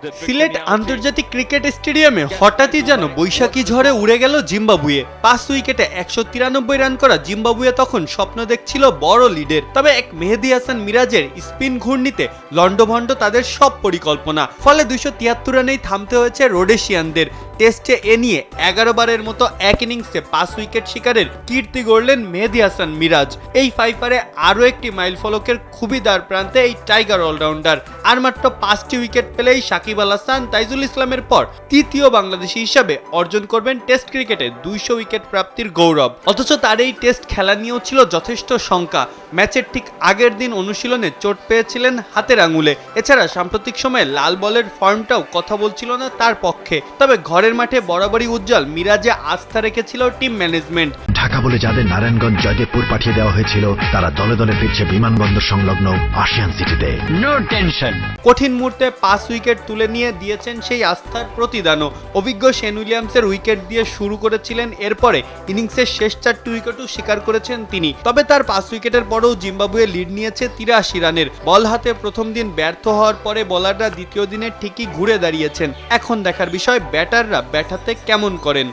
সিলেট আন্তর্জাতিক ক্রিকেট স্টেডিয়ামে হঠাৎই যেন বৈশাখী ঝড়ে উড়ে গেল জিম্বাবুয়ে। 5 উইকেটে 193 রান করা জিম্বাবুয়ে তখন স্বপ্ন দেখছিল বড় লিডের। তবে এক মেহেদী হাসান মিরাজের স্পিন ঘূর্ণিতে লন্ডভন্ড তাদের সব পরিকল্পনা। ফলে 273 রানেই থামতে হয়েছে রোডেশিয়ানদের। টেস্টে এ নিয়ে 11 বারের মতো এক ইনিংসে 5 উইকেট শিকারের কীর্তি গড়লেন মেহেদী হাসান মিরাজ। এই ফাইফারে আরও একটি মাইল ফলকের খুবই দ্বার প্রান্তে এই টাইগার অলরাউন্ডার। আর মাত্র 5টি উইকেট পেলেই সাকিব আল হাসান, তাইজুল ইসলামের পর তৃতীয় বাংলাদেশি হিসাবে অর্জন করবেন টেস্ট ক্রিকেটে 200 উইকেট প্রাপ্তির গৌরব। অথচ তার এই টেস্ট খেলা নিয়েও ছিল যথেষ্ট শঙ্কা। ম্যাচের ঠিক আগের দিন অনুশীলনে চোট পেয়েছিলেন হাতের আঙুলে। এছাড়া সাম্প্রতিক সময়ে লাল বলের ফর্মটাও কথা বলছিল না তার পক্ষে। তবে ঘরের মাঠে বরাবরই উজ্জ্বল মিরাজে আস্থা রেখেছিল টিম ম্যানেজমেন্ট। ঢাকা বলে যাদের নারায়ণগঞ্জ জয়দেবপুর পাঠিয়ে দেওয়া হয়েছিল তারা দলে দলে ফিরছে বিমানবন্দর সংলগ্ন আশিয়ান সিটিতে। No tension. কঠিন মুহূর্তে 5 উইকেট তুলে নিয়ে দিয়েছেন সেই আস্থার প্রতিদানও। অভিজ্ঞ শেন উইলিয়ামসের উইকেট দিয়ে শুরু করেছিলেন, এরপরে ইনিংসের শেষ 4টি উইকেটও শিকার করেছেন তিনি। তবে তার 5 উইকেটের পরেও জিম্বাবুয়ে লিড নিয়েছে 83 রানের। বল হাতে প্রথম দিন ব্যর্থ হওয়ার পরে বোলাররা দ্বিতীয় দিনে ঠিকই ঘুরে দাঁড়িয়েছেন। এখন দেখার বিষয় ব্যাটাররা ব্যাট হাতে কেমন করেন।